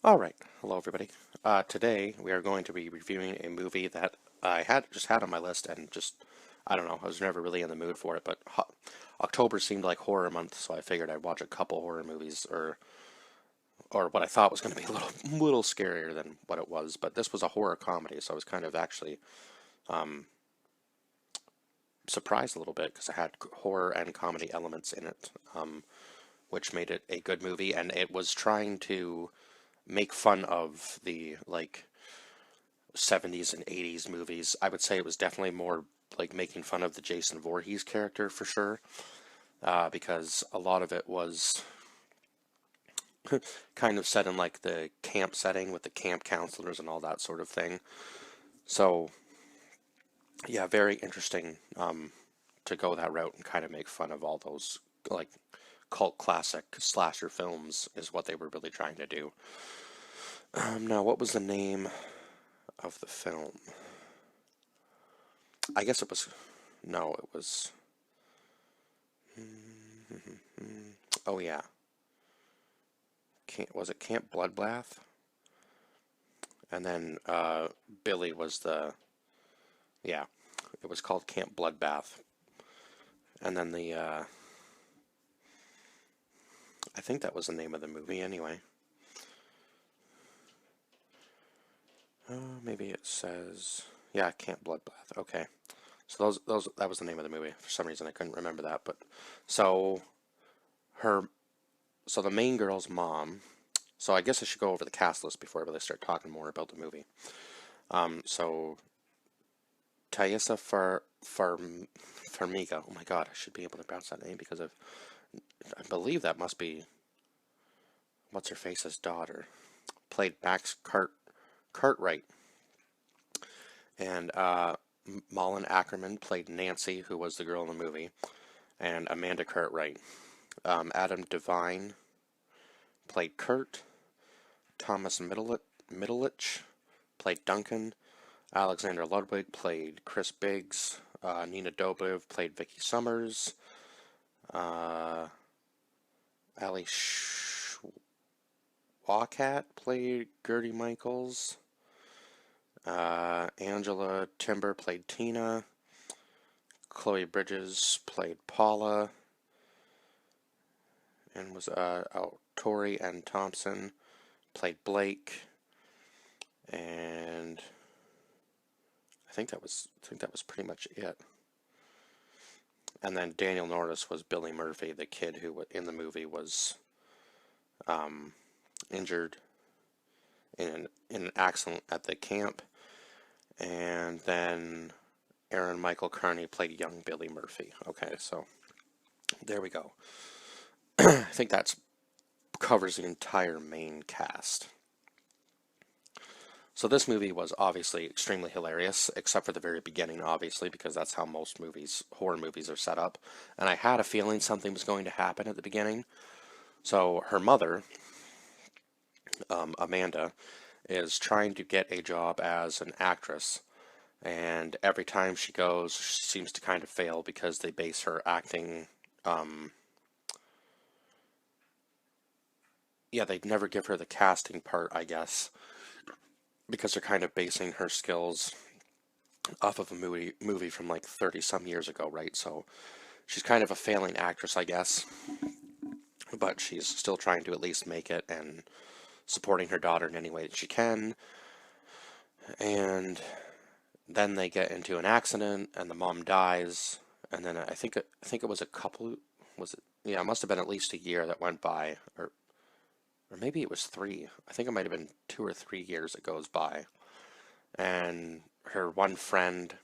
Alright, hello everybody. Today we are going to be reviewing a movie that I had on my list and I don't know, I was never really in the mood for it, but October seemed like horror month, so I figured I'd watch a couple horror movies, or what I thought was going to be a little scarier than what it was, but this was a horror comedy, so I was kind of actually surprised a little bit because it had horror and comedy elements in it, which made it a good movie, and it was trying to make fun of the 70s and 80s movies. I would say it was definitely more like making fun of the Jason Voorhees character for sure, because a lot of it was kind of set in like the camp setting with the camp counselors and all that sort of thing. So yeah, very interesting to go that route and kind of make fun of all those like cult classic slasher films is what they were really trying to do. Now, what was the name of the film? I guess it was. No, it was. Oh yeah, was it Camp Bloodbath? And then Billy was the. Yeah, it was called Camp Bloodbath. And then I think that was the name of the movie anyway. Maybe it says. Yeah, Camp Bloodbath. Okay. So that was the name of the movie. For some reason I couldn't remember that, but so her so the main girl's mom. So I guess I should go over the cast list before I really start talking more about the movie. So Taissa Farmiga. Oh my God, I should be able to pronounce that name because I believe that must be what's her face's daughter. Played Max Cartwright, and Malin Ackerman played Nancy, who was the girl in the movie, and Amanda Cartwright. Adam Devine played Kurt. Thomas Middleditch played Duncan. Alexander Ludwig played Chris Biggs. Nina Dobrev played Vicky Summers. Ali Schwakat played Gertie Michaels. Angela Timber played Tina. Chloe Bridges played Paula. And was Tori and Thompson played Blake. And I think that was pretty much it. And then Daniel Norris was Billy Murphy, the kid who in the movie was injured in an accident at the camp. And then Aaron Michael Kearney played young Billy Murphy. Okay, so there we go. I think that covers the entire main cast. So this movie was obviously extremely hilarious, except for the very beginning, obviously, because that's how most horror movies are set up. And I had a feeling something was going to happen at the beginning. So her mother, Amanda, is trying to get a job as an actress. And every time she goes, she seems to kind of fail because they base her acting. Yeah, they'd never give her the casting part, I guess, because they're kind of basing her skills off of a movie from like 30 some years ago, right? So she's kind of a failing actress, I guess, but she's still trying to at least make it and supporting her daughter in any way that she can. And then they get into an accident, and the mom dies. And then I think it was a couple. Was it? Yeah, it must have been at least a year that went by, or maybe it was 3. I think it might have been 2 or 3 years that goes by. And her one friend,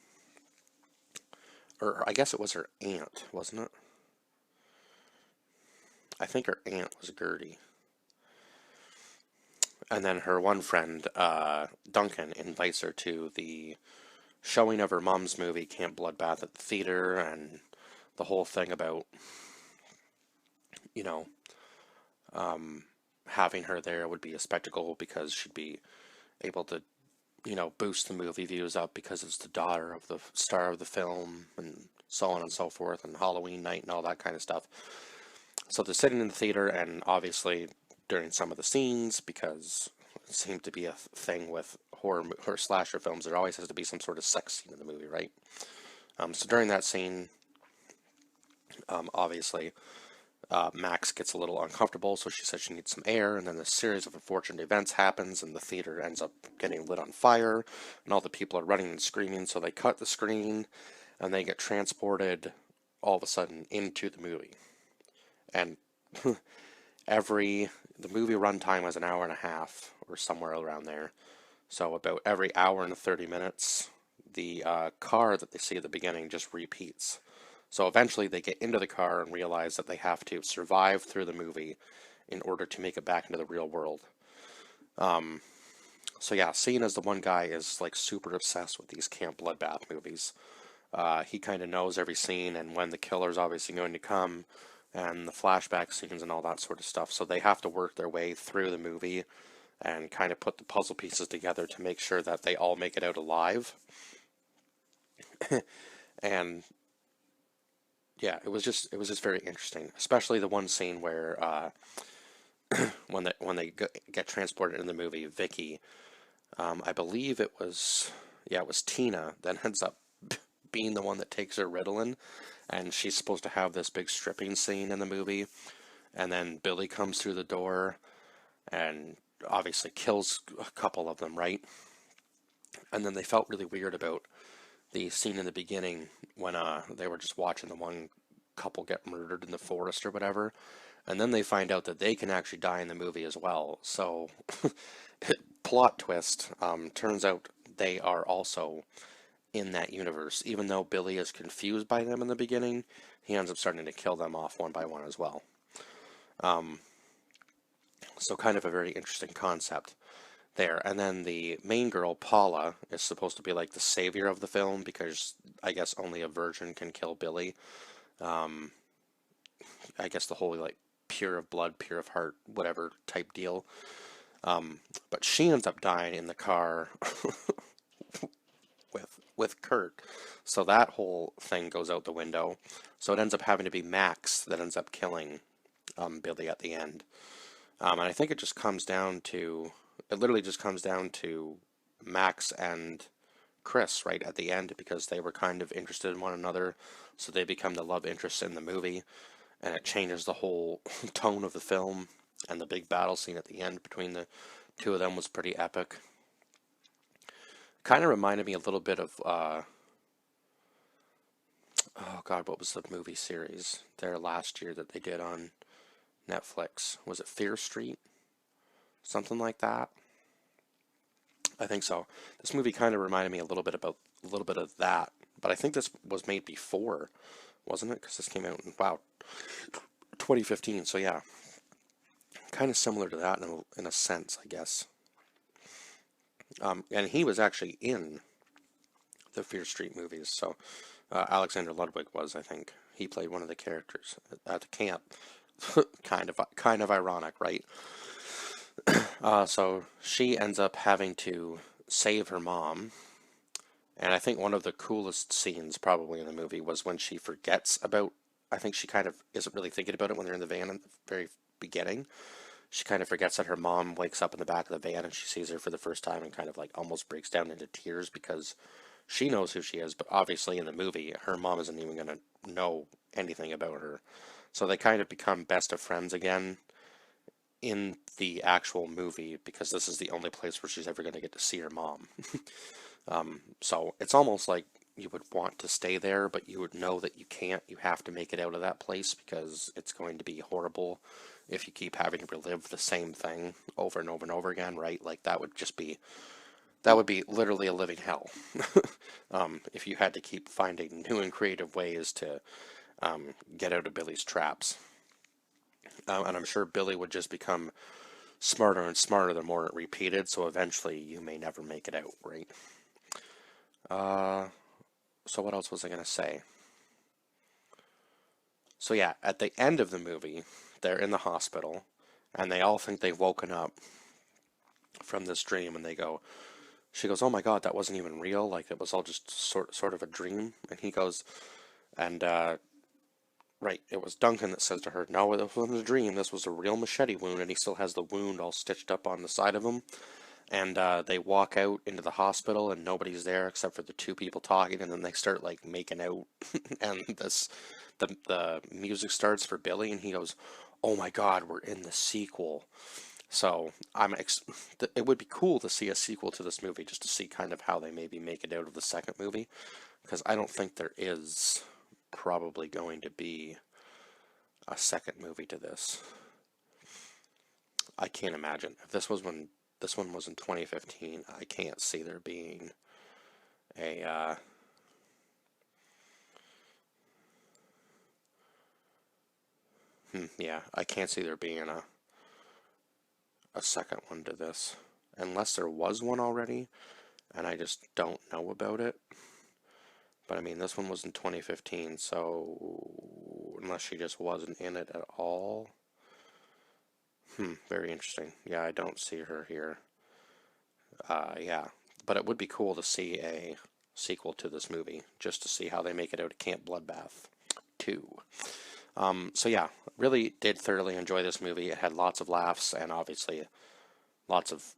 or I guess it was her aunt, wasn't it? I think her aunt was Gertie. And then her one friend, Duncan, invites her to the showing of her mom's movie, Camp Bloodbath, at the theater, and the whole thing about, you know, having her there would be a spectacle because she'd be able to, boost the movie views up because it's the daughter of the star of the film, and so on and so forth, and Halloween night and all that kind of stuff. So they're sitting in the theater, and obviously during some of the scenes, because seemed to be a thing with horror slasher films. There always has to be some sort of sex scene in the movie, right? So during that scene, obviously, Max gets a little uncomfortable, so she says she needs some air, and then a series of unfortunate events happens, and the theater ends up getting lit on fire, and all the people are running and screaming, so they cut the screen, and they get transported all of a sudden into the movie. And the movie runtime was an hour and a half, or somewhere around there. So about every hour and 30 minutes, the car that they see at the beginning just repeats. So eventually they get into the car and realize that they have to survive through the movie in order to make it back into the real world. So yeah, seeing as the one guy is like super obsessed with these camp bloodbath movies, he kind of knows every scene and when the killer's obviously going to come, and the flashback scenes and all that sort of stuff. So they have to work their way through the movie and kind of put the puzzle pieces together to make sure that they all make it out alive. And yeah, it was just very interesting, especially the one scene where when they get transported in the movie, Vicky, I believe it was Tina that ends up being the one that takes her Ritalin, and she's supposed to have this big stripping scene in the movie, and then Billy comes through the door and obviously kills a couple of them, right? And then they felt really weird about the scene in the beginning when they were just watching the one couple get murdered in the forest or whatever, and then they find out that they can actually die in the movie as well. So plot twist, turns out they are also in that universe. Even though Billy is confused by them in the beginning, he ends up starting to kill them off one by one as well. So kind of a very interesting concept there. And then the main girl, Paula, is supposed to be like the savior of the film because I guess only a virgin can kill Billy. I guess the whole like pure of blood, pure of heart, whatever type deal. But she ends up dying in the car with Kurt. So that whole thing goes out the window. So it ends up having to be Max that ends up killing Billy at the end. And I think it literally just comes down to Max and Chris right at the end, because they were kind of interested in one another, so they become the love interests in the movie, and it changes the whole tone of the film, and the big battle scene at the end between the two of them was pretty epic. Kind of reminded me a little bit of, oh God, what was the movie series there last year that they did on Netflix? Was it Fear Street? Something like that. I think so. This movie kind of reminded me a little bit of that, but I think this was made before, wasn't it? Because this came out in 2015. So yeah, kind of similar to that in a sense, I guess. And he was actually in the Fear Street movies. So Alexander Ludwig was, I think, he played one of the characters at the camp. kind of ironic, right? So she ends up having to save her mom, and I think one of the coolest scenes probably in the movie was when she forgets about, I think she kind of isn't really thinking about it when they're in the van at the very beginning. She kind of forgets that her mom wakes up in the back of the van and she sees her for the first time and kind of like almost breaks down into tears because she knows who she is, but obviously in the movie her mom isn't even going to know anything about her. So they kind of become best of friends again in the actual movie, because this is the only place where she's ever going to get to see her mom. So it's almost like you would want to stay there, but you would know that you can't. You have to make it out of that place because it's going to be horrible if you keep having to relive the same thing over and over and over again, right? Like that would be literally a living hell. If you had to keep finding new and creative ways to get out of Billy's traps. And I'm sure Billy would just become smarter and smarter the more it repeated, so eventually you may never make it out, right? So what else was I going to say? So yeah, at the end of the movie, they're in the hospital, and they all think they've woken up from this dream, and she goes, oh my God, that wasn't even real, like it was all just sort of a dream, and he goes, and right, it was Duncan that says to her, no, this wasn't a dream, this was a real machete wound, and he still has the wound all stitched up on the side of him. and they walk out into the hospital and nobody's there except for the two people talking, and then they start like making out, and the music starts for Billy, and he goes, "Oh my God, we're in the sequel." So it would be cool to see a sequel to this movie, just to see kind of how they maybe make it out of the second movie, because I don't think there is probably going to be a second movie to this. I can't imagine. If this one was in 2015, I can't see there being a yeah, I can't see there being a second one to this, unless there was one already and I just don't know about it. But I mean, this one was in 2015, so unless she just wasn't in it at all. Very interesting. Yeah, I don't see her here. Yeah, but it would be cool to see a sequel to this movie, just to see how they make it out of Camp Bloodbath 2. So yeah, really did thoroughly enjoy this movie. It had lots of laughs and obviously lots of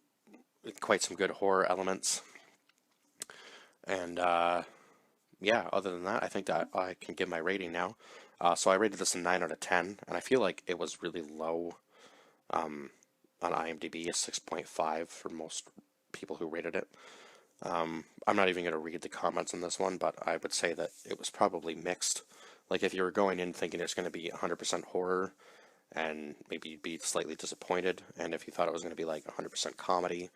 quite some good horror elements. And yeah, other than that, I think that I can give my rating now. So I rated this a 9 out of 10, and I feel like it was really low on IMDb, a 6.5 for most people who rated it. I'm not even going to read the comments on this one, but I would say that it was probably mixed. Like if you were going in thinking it's going to be 100% horror, and maybe you'd be slightly disappointed, and if you thought it was going to be like 100% comedy,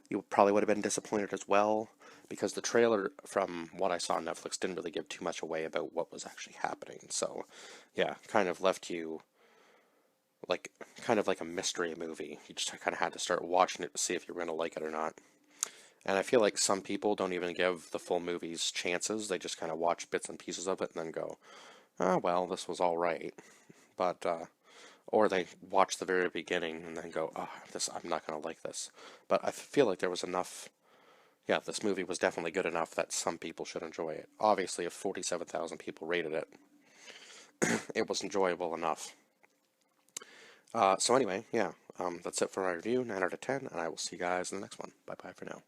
you probably would have been disappointed as well, because the trailer, from what I saw on Netflix, didn't really give too much away about what was actually happening. So, yeah, kind of left you like kind of like a mystery movie. You just kind of had to start watching it to see if you were going to like it or not. And I feel like some people don't even give the full movies chances. They just kind of watch bits and pieces of it and then go, "Oh, well, this was all right." But or they watch the very beginning and then go, "Oh, this I'm not going to like this." But I feel like there was enough. Yeah, this movie was definitely good enough that some people should enjoy it. Obviously, if 47,000 people rated it, it was enjoyable enough. So anyway, yeah, that's it for my review, 9 out of 10, and I will see you guys in the next one. Bye bye for now.